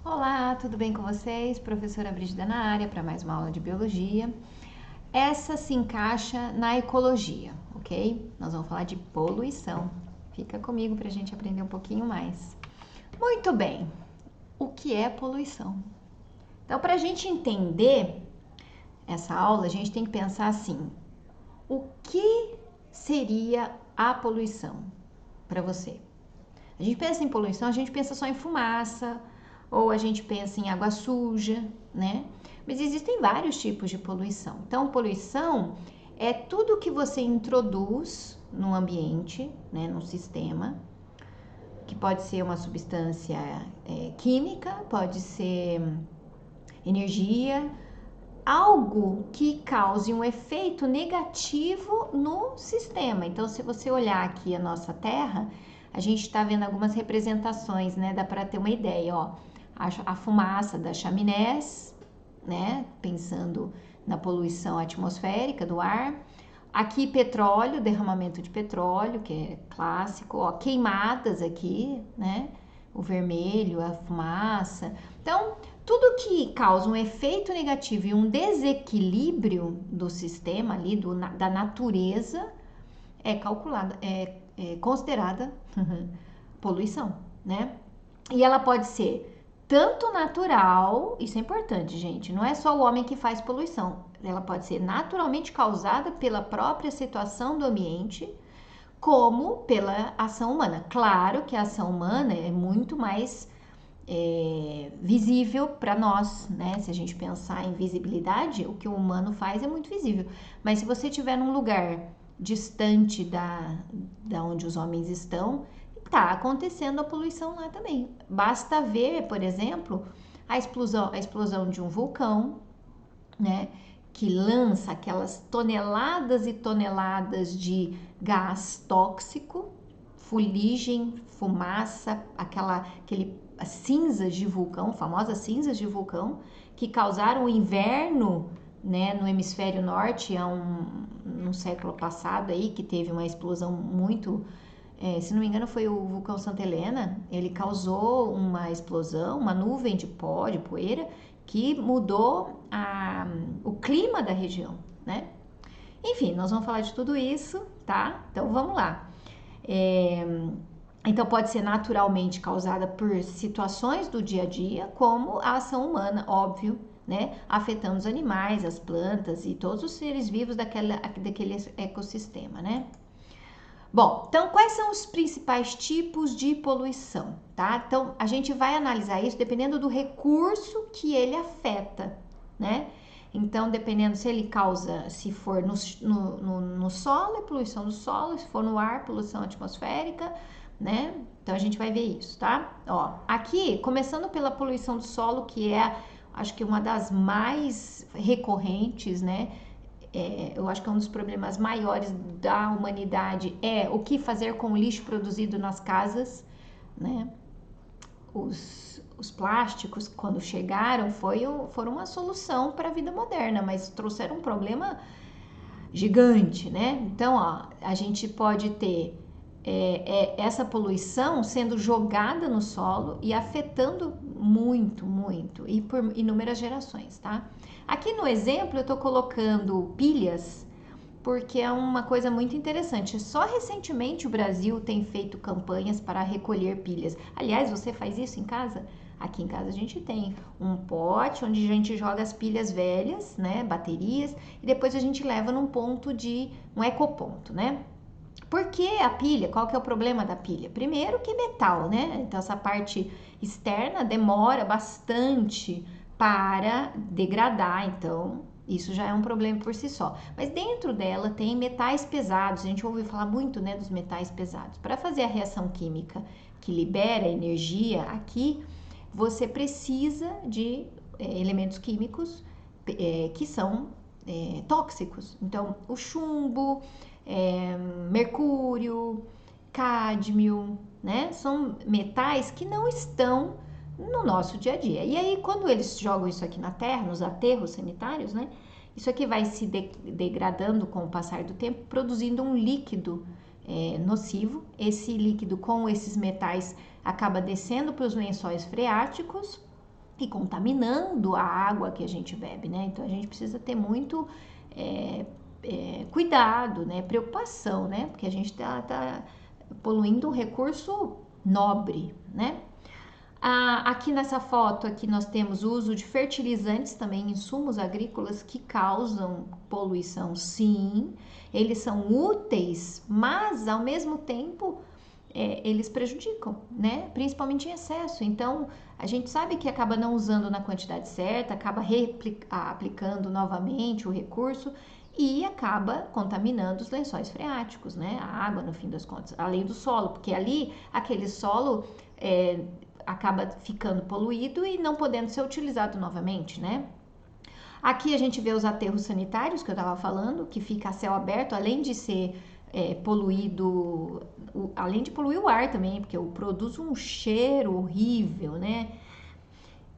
Olá, tudo bem com vocês? Professora Brígida na área para mais uma aula de biologia. Essa se encaixa na ecologia, ok? Nós vamos falar de poluição. Fica comigo para a gente aprender um pouquinho mais. Muito bem, o que é poluição? Então, para a gente entender essa aula, a gente tem que pensar assim: o que seria a poluição para você? A gente pensa em poluição, a gente pensa só em fumaça, ou a gente pensa em água suja, né? Mas existem vários tipos de poluição. Então, poluição é tudo que você introduz no ambiente, né, no sistema, que pode ser uma substância química, pode ser energia, algo que cause um efeito negativo no sistema. Então, se você olhar aqui a nossa Terra, a gente está vendo algumas representações, né? Dá para ter uma ideia, ó. A fumaça das chaminés, né? Pensando na poluição atmosférica do ar. Aqui, petróleo, derramamento de petróleo, que é clássico, ó. Queimadas aqui, né? O vermelho, a fumaça. Então, tudo que causa um efeito negativo e um desequilíbrio do sistema ali, da natureza, é calculada, é considerada poluição, né? E ela pode ser tanto natural, isso é importante, gente, não é só o homem que faz poluição, ela pode ser naturalmente causada pela própria situação do ambiente, como pela ação humana. Claro que a ação humana é muito mais visível para nós, né? Se a gente pensar em visibilidade, o que o humano faz é muito visível. Mas se você estiver num lugar distante da onde os homens estão, tá acontecendo a poluição lá também. Basta ver, por exemplo, a explosão de um vulcão, né? Que lança aquelas toneladas e toneladas de gás tóxico, fuligem, fumaça, aquele cinzas de vulcão, famosas cinzas de vulcão, que causaram o inverno, né, no hemisfério norte no século passado aí, que teve uma explosão muito, se não me engano foi o vulcão Santa Helena, ele causou uma explosão, uma nuvem de pó, de poeira, que mudou o clima da região, né? Enfim, nós vamos falar de tudo isso, tá? Então vamos lá. Então pode ser naturalmente causada por situações do dia a dia, como a ação humana, óbvio, né? Afetando os animais, as plantas e todos os seres vivos daquele ecossistema, né? Bom, então quais são os principais tipos de poluição, tá? Então a gente vai analisar isso dependendo do recurso que ele afeta, né? Então, dependendo se ele causa, se for no solo, é poluição do solo, se for no ar, poluição atmosférica, né? Então a gente vai ver isso, tá? Ó, aqui, começando pela poluição do solo, que é, acho que uma das mais recorrentes, né? Eu acho que é um dos problemas maiores da humanidade é o que fazer com o lixo produzido nas casas, né? Os plásticos, quando chegaram, foram uma solução para a vida moderna, mas trouxeram um problema gigante, né? Então, ó, a gente pode ter essa poluição sendo jogada no solo e afetando muito, muito, e por inúmeras gerações, tá? Aqui no exemplo eu tô colocando pilhas, porque é uma coisa muito interessante. Só recentemente o Brasil tem feito campanhas para recolher pilhas. Aliás, você faz isso em casa? Aqui em casa a gente tem um pote onde a gente joga as pilhas velhas, né, baterias, e depois a gente leva num ponto um ecoponto, né? Por que a pilha? Qual que é o problema da pilha? Primeiro que metal, né? Então essa parte externa demora bastante para degradar, então isso já é um problema por si só. Mas dentro dela tem metais pesados, a gente ouve falar muito, né, dos metais pesados. Para fazer a reação química que libera energia aqui, você precisa de elementos químicos que são tóxicos. Então, o chumbo, mercúrio, cádmio, né? São metais que não estão no nosso dia a dia. E aí, quando eles jogam isso aqui na terra, nos aterros sanitários, né? Isso aqui vai se degradando com o passar do tempo, produzindo um líquido nocivo. Esse líquido com esses metais acaba descendo para os lençóis freáticos e contaminando a água que a gente bebe, né? Então a gente precisa ter muito cuidado, né? Preocupação, né? Porque a gente tá poluindo um recurso nobre, né? Aqui nessa foto aqui nós temos o uso de fertilizantes também, insumos agrícolas que causam poluição, sim. Eles são úteis, mas ao mesmo tempo eles prejudicam, né? Principalmente em excesso. Então, a gente sabe que acaba não usando na quantidade certa, acaba aplicando novamente o recurso e acaba contaminando os lençóis freáticos, né? A água, no fim das contas, além do solo, porque ali aquele solo acaba ficando poluído e não podendo ser utilizado novamente, né? Aqui a gente vê os aterros sanitários que eu estava falando, que fica a céu aberto, além de ser poluído, além de poluir o ar também, porque produz um cheiro horrível, né?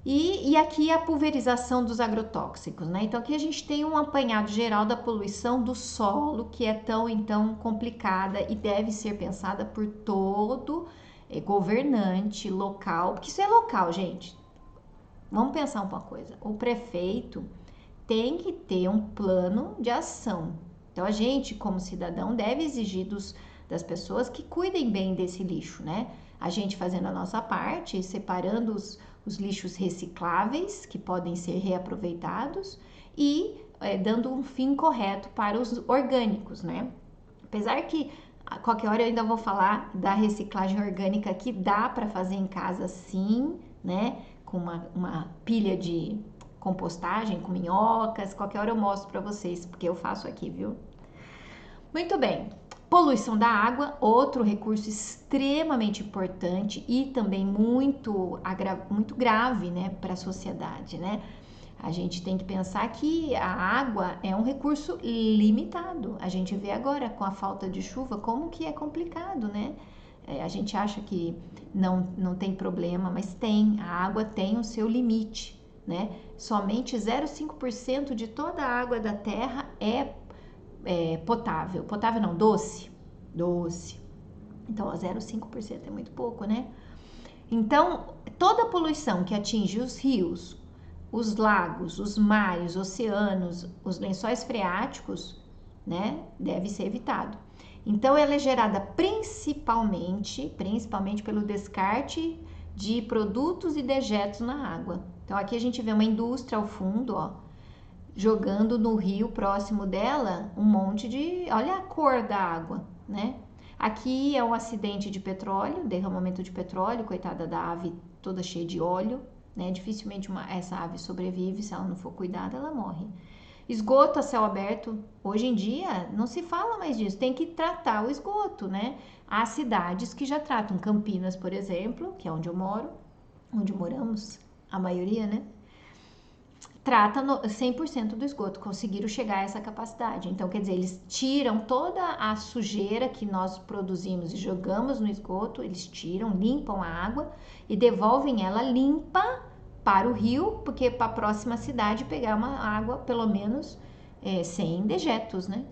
E aqui a pulverização dos agrotóxicos, né? Então aqui a gente tem um apanhado geral da poluição do solo, que é então complicada e deve ser pensada por todo governante local, porque isso é local, gente. Vamos pensar uma coisa, o prefeito tem que ter um plano de ação. Então a gente, como cidadão, deve exigir das pessoas que cuidem bem desse lixo, né? A gente fazendo a nossa parte, separando os lixos recicláveis, que podem ser reaproveitados, e dando um fim correto para os orgânicos, né? Apesar que a qualquer hora eu ainda vou falar da reciclagem orgânica que dá para fazer em casa sim, né? Com uma pilha de compostagem, com minhocas, qualquer hora eu mostro para vocês, porque eu faço aqui, viu? Muito bem. Poluição da água, outro recurso extremamente importante e também muito grave, né, para a sociedade, né? A gente tem que pensar que a água é um recurso limitado. A gente vê agora com a falta de chuva como que é complicado, né? A gente acha que não tem problema, mas tem. A água tem o seu limite, né? Somente 0,5% de toda a água da Terra é potável. Potável não, doce. Doce. Então, 0,5% é muito pouco, né? Então, toda a poluição que atinge os rios, os lagos, os mares, oceanos, os lençóis freáticos, né, deve ser evitado. Então, ela é gerada principalmente pelo descarte de produtos e dejetos na água. Então, aqui a gente vê uma indústria ao fundo, ó, jogando no rio próximo dela um monte de... Olha a cor da água, né? Aqui é um acidente de petróleo, derramamento de petróleo, coitada da ave toda cheia de óleo, né? Dificilmente essa ave sobrevive, se ela não for cuidada, ela morre. Esgoto a céu aberto, hoje em dia não se fala mais disso, tem que tratar o esgoto, né? Há cidades que já tratam, Campinas, por exemplo, que é onde eu moro, onde moramos, a maioria, né? Trata 100% do esgoto, conseguiram chegar a essa capacidade. Então, quer dizer, eles tiram toda a sujeira que nós produzimos e jogamos no esgoto, eles tiram, limpam a água e devolvem ela limpa para o rio, porque para a próxima cidade pegar uma água, pelo menos, sem dejetos, né?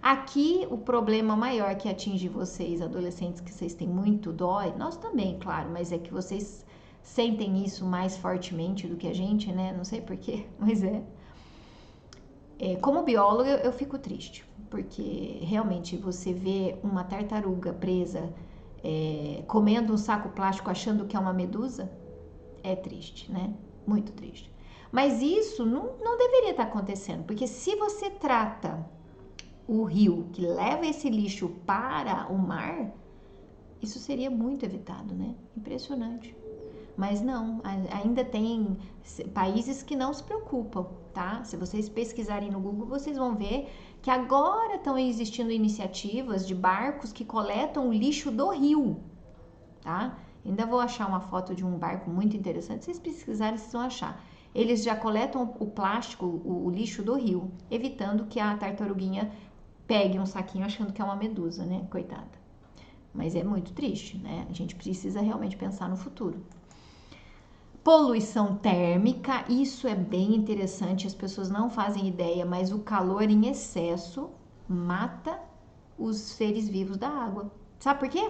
Aqui, o problema maior que atinge vocês, adolescentes, que vocês têm muito dó, nós também, claro, mas é que vocês sentem isso mais fortemente do que a gente, né? Não sei porquê, mas como bióloga, eu fico triste, porque realmente você vê uma tartaruga presa comendo um saco plástico achando que é uma medusa, é triste, né? Muito triste. Mas isso não deveria estar acontecendo, porque se você trata o rio que leva esse lixo para o mar, isso seria muito evitado, né? Impressionante. Mas não, ainda tem países que não se preocupam, tá? Se vocês pesquisarem no Google, vocês vão ver que agora estão existindo iniciativas de barcos que coletam o lixo do rio, tá? Ainda vou achar uma foto de um barco muito interessante, se vocês pesquisarem, vocês vão achar. Eles já coletam o plástico, o lixo do rio, evitando que a tartaruguinha pegue um saquinho achando que é uma medusa, né? Coitada. Mas é muito triste, né? A gente precisa realmente pensar no futuro. Poluição térmica, isso é bem interessante, as pessoas não fazem ideia, mas o calor em excesso mata os seres vivos da água. Sabe por quê?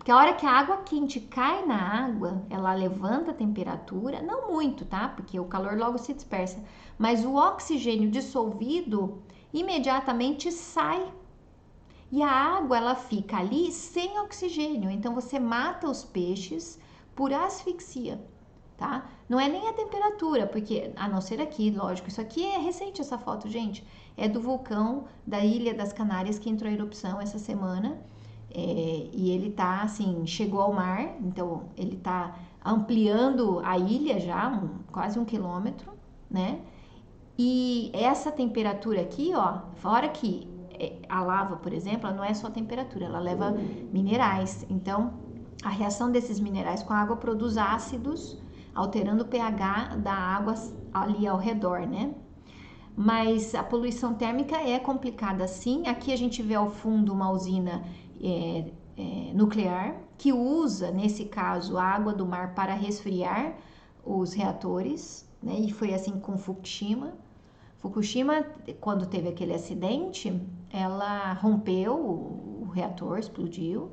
Porque a hora que a água quente cai na água, ela levanta a temperatura, não muito, tá? Porque o calor logo se dispersa, mas o oxigênio dissolvido imediatamente sai. E a água ela fica ali sem oxigênio, então você mata os peixes por asfixia, tá? Não é nem a temperatura, porque a não ser aqui, lógico, isso aqui é recente essa foto, gente. É do vulcão da Ilha das Canárias que entrou em erupção essa semana. E ele tá assim, chegou ao mar, então ele tá ampliando a ilha já, quase 1 quilômetro, né? E essa temperatura aqui, ó, fora que a lava, por exemplo, ela não é só temperatura, ela leva minerais. Então, a reação desses minerais com a água produz ácidos, alterando o pH da água ali ao redor, né? Mas a poluição térmica é complicada sim. Aqui a gente vê ao fundo uma usina nuclear que usa, nesse caso, a água do mar para resfriar os reatores, né? E foi assim com Fukushima. Fukushima, quando teve aquele acidente, ela rompeu o reator, explodiu,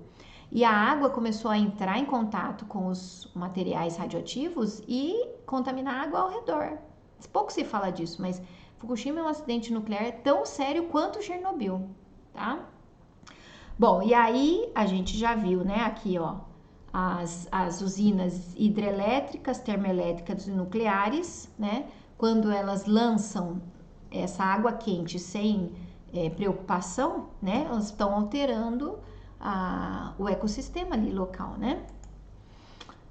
e a água começou a entrar em contato com os materiais radioativos e contaminar a água ao redor. Pouco se fala disso, mas Fukushima é um acidente nuclear tão sério quanto Chernobyl, tá? Bom, e aí a gente já viu, né, aqui, ó, as usinas hidrelétricas, termoelétricas e nucleares, né, quando elas lançam essa água quente sem preocupação, né, elas estão alterando o ecossistema ali local, né.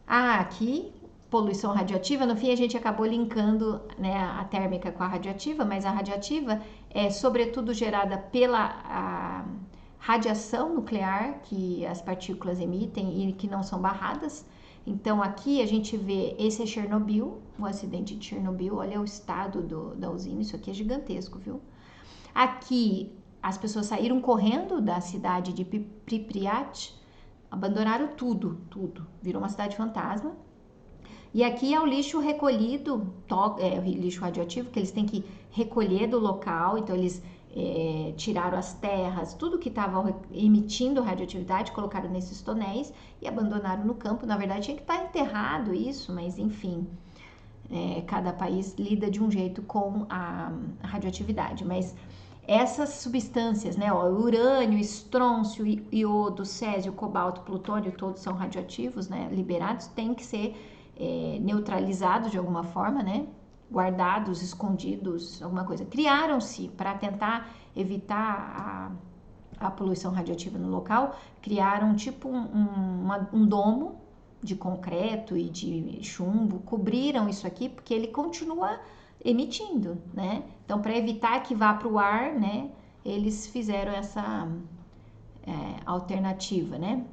Aqui, poluição radioativa, no fim a gente acabou linkando, né, a térmica com a radioativa, mas a radioativa é sobretudo gerada pela radiação nuclear que as partículas emitem e que não são barradas. Então aqui a gente vê, esse é Chernobyl, o acidente de Chernobyl, olha o estado da usina, isso aqui é gigantesco, viu? Aqui as pessoas saíram correndo da cidade de Pripyat, abandonaram tudo, virou uma cidade fantasma. E aqui é o lixo recolhido, o lixo radioativo, que eles têm que recolher do local, então eles tiraram as terras, tudo que estava emitindo radioatividade, colocaram nesses tonéis e abandonaram no campo. Na verdade, tinha que estar enterrado isso, mas enfim, cada país lida de um jeito com a radioatividade. Mas essas substâncias, né, ó, urânio, estrôncio, iodo, césio, cobalto, plutônio, todos são radioativos, né, liberados, tem que ser neutralizados de alguma forma, né? Guardados, escondidos, alguma coisa. Criaram-se para tentar evitar a poluição radioativa no local, criaram tipo um domo de concreto e de chumbo, cobriram isso aqui porque ele continua emitindo, né? Então, para evitar que vá para o ar, né? Eles fizeram essa alternativa, né?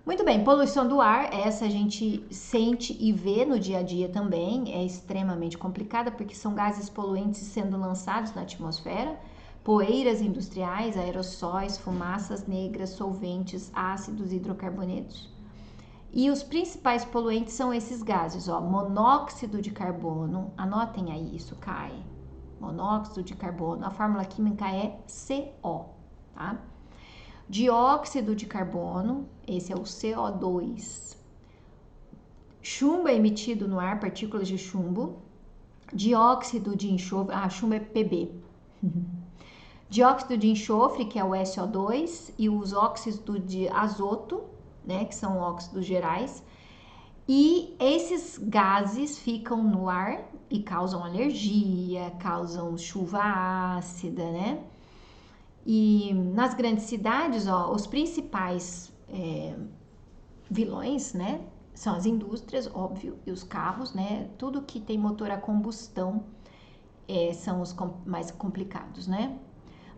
Muito bem, poluição do ar, essa a gente sente e vê no dia a dia também, é extremamente complicada porque são gases poluentes sendo lançados na atmosfera, poeiras industriais, aerossóis, fumaças negras, solventes, ácidos, hidrocarbonetos. E os principais poluentes são esses gases, ó, monóxido de carbono, anotem aí, isso cai, monóxido de carbono, a fórmula química é CO, tá? Dióxido de carbono, esse é o CO2. Chumbo é emitido no ar, partículas de chumbo. Dióxido de enxofre, chumbo é PB. Dióxido de enxofre, que é o SO2, e os óxidos de azoto, né, que são óxidos gerais. E esses gases ficam no ar e causam alergia, causam chuva ácida, né? E nas grandes cidades, ó, os principais vilões, né, são as indústrias, óbvio, e os carros, né, tudo que tem motor a combustão são os mais complicados, né.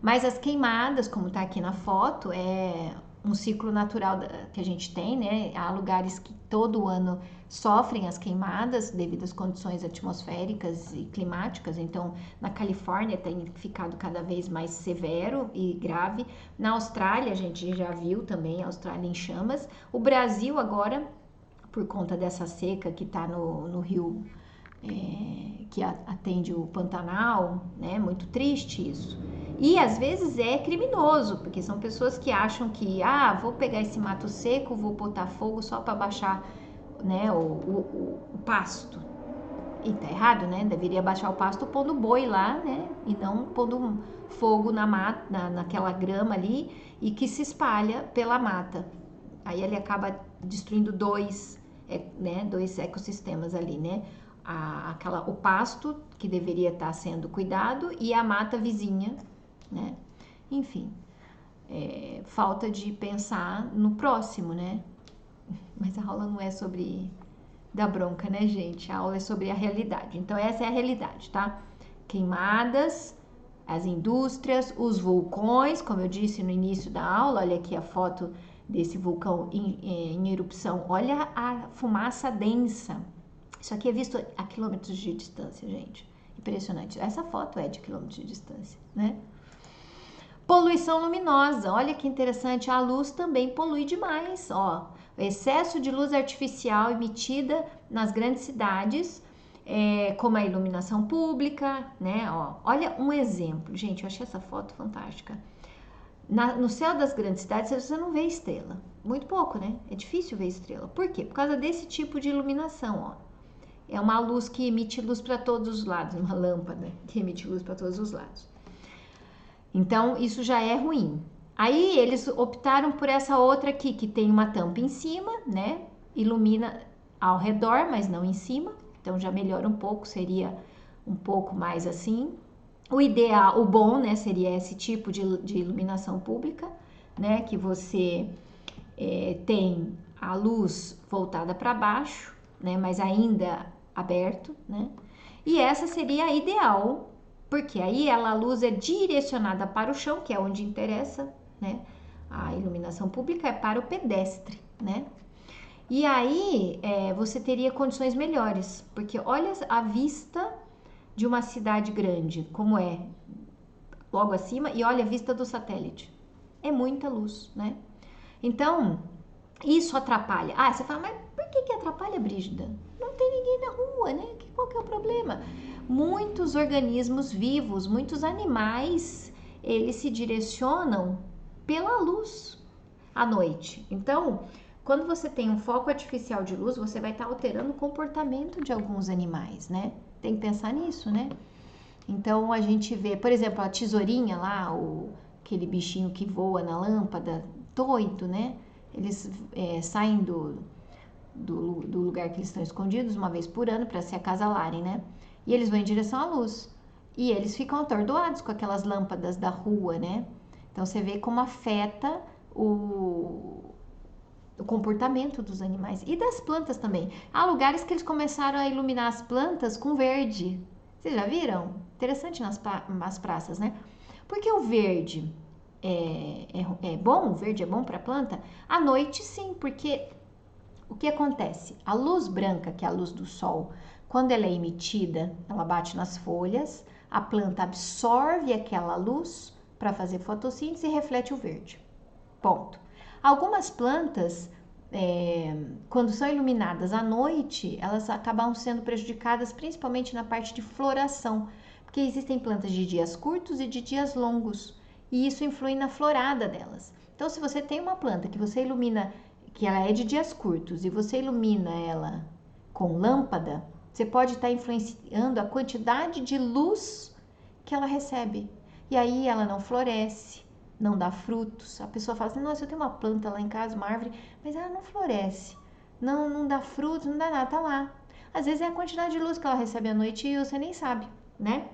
Mas as queimadas, como tá aqui na foto, é um ciclo natural que a gente tem, né, há lugares que todo ano sofrem as queimadas devido às condições atmosféricas e climáticas. Então, na Califórnia tem ficado cada vez mais severo e grave. Na Austrália, a gente já viu também a Austrália em chamas. O Brasil agora, por conta dessa seca que está no rio que atende o Pantanal, né? Muito triste isso. E às vezes é criminoso, porque são pessoas que acham que, vou pegar esse mato seco, vou botar fogo só para baixar, né, o pasto. E tá errado, né? Deveria baixar o pasto pondo boi lá, né? E não pondo fogo na mata, naquela grama ali e que se espalha pela mata. Aí ele acaba destruindo dois ecossistemas ali, né? O pasto, que deveria estar sendo cuidado, e a mata vizinha, né? Enfim, falta de pensar no próximo, né? Mas a aula não é sobre dar bronca, né, gente? A aula é sobre a realidade. Então, essa é a realidade, tá? Queimadas, as indústrias, os vulcões, como eu disse no início da aula, olha aqui a foto desse vulcão em erupção. Olha a fumaça densa. Isso aqui é visto a quilômetros de distância, gente. Impressionante. Essa foto é de quilômetros de distância, né? Poluição luminosa. Olha que interessante. A luz também polui demais, ó. O excesso de luz artificial emitida nas grandes cidades, como a iluminação pública, né? Ó, olha um exemplo. Gente, eu achei essa foto fantástica. No céu das grandes cidades você não vê estrela. Muito pouco, né? É difícil ver estrela. Por quê? Por causa desse tipo de iluminação, ó. É uma luz que emite luz para todos os lados, uma lâmpada que emite luz para todos os lados. Então, isso já é ruim. Aí, eles optaram por essa outra aqui, que tem uma tampa em cima, né? Ilumina ao redor, mas não em cima. Então, já melhora um pouco, seria um pouco mais assim. O ideal, o bom, né, seria esse tipo de iluminação pública, né? Que você tem a luz voltada para baixo, né? Mas ainda aberto, né? E essa seria a ideal, porque aí a luz é direcionada para o chão, que é onde interessa, né? A iluminação pública é para o pedestre, né? E aí você teria condições melhores, porque olha a vista de uma cidade grande, como é logo acima, e olha a vista do satélite. É muita luz, né? Então, isso atrapalha. Você fala, mas por que atrapalha, Brígida? Não tem ninguém na rua, né? Qual que é o problema? Muitos organismos vivos, muitos animais, eles se direcionam pela luz à noite. Então, quando você tem um foco artificial de luz, você vai estar alterando o comportamento de alguns animais, né? Tem que pensar nisso, né? Então, a gente vê, por exemplo, a tesourinha lá, aquele bichinho que voa na lâmpada, doido, né? Eles saem do lugar que eles estão escondidos uma vez por ano para se acasalarem, né? E eles vão em direção à luz. E eles ficam atordoados com aquelas lâmpadas da rua, né? Então você vê como afeta o comportamento dos animais e das plantas também. Há lugares que eles começaram a iluminar as plantas com verde. Vocês já viram? Interessante nas praças, né? Porque o verde é bom? O verde é bom para a planta? À noite, sim, porque o que acontece? A luz branca, que é a luz do sol, quando ela é emitida, ela bate nas folhas, a planta absorve aquela luz para fazer fotossíntese e reflete o verde. Ponto. Algumas plantas, quando são iluminadas à noite, elas acabam sendo prejudicadas principalmente na parte de floração, porque existem plantas de dias curtos e de dias longos, e isso influi na florada delas. Então, se você tem uma planta que você ilumina, que ela é de dias curtos, e você ilumina ela com lâmpada, você pode estar influenciando a quantidade de luz que ela recebe. E aí ela não floresce, não dá frutos. A pessoa fala assim, nossa, eu tenho uma planta lá em casa, uma árvore, mas ela não floresce, não dá frutos, não dá nada, tá lá. Às vezes é a quantidade de luz que ela recebe à noite e você nem sabe, né?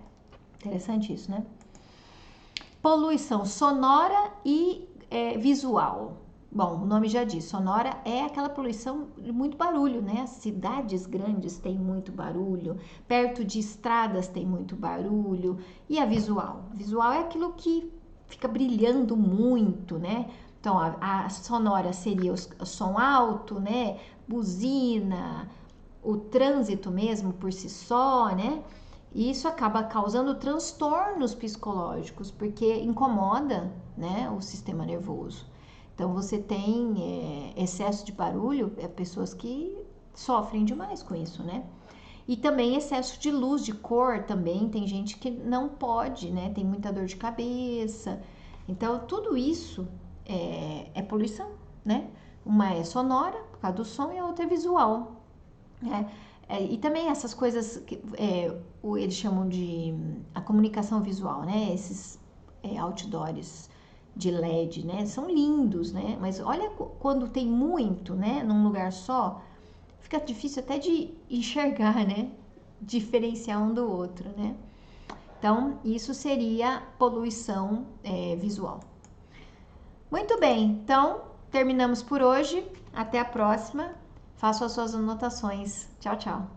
Interessante isso, né? Poluição sonora e visual. Bom, o nome já diz, sonora é aquela poluição de muito barulho, né? As cidades grandes têm muito barulho, perto de estradas tem muito barulho. E a visual? Visual é aquilo que fica brilhando muito, né? Então, a sonora seria o som alto, né? Buzina, o trânsito mesmo por si só, né? E isso acaba causando transtornos psicológicos, porque incomoda, né, o sistema nervoso. Então, você tem excesso de barulho, pessoas que sofrem demais com isso, né? E também excesso de luz, de cor também, tem gente que não pode, né? Tem muita dor de cabeça. Então, tudo isso é poluição, né? Uma é sonora, por causa do som, e a outra é visual, né? E também essas coisas que eles chamam de a comunicação visual, né? Esses outdoors de LED, né? São lindos, né? Mas olha quando tem muito, né? Num lugar só, fica difícil até de enxergar, né? Diferenciar um do outro, né? Então, isso seria poluição visual. Muito bem, então terminamos por hoje. Até a próxima. Façam as suas anotações. Tchau, tchau.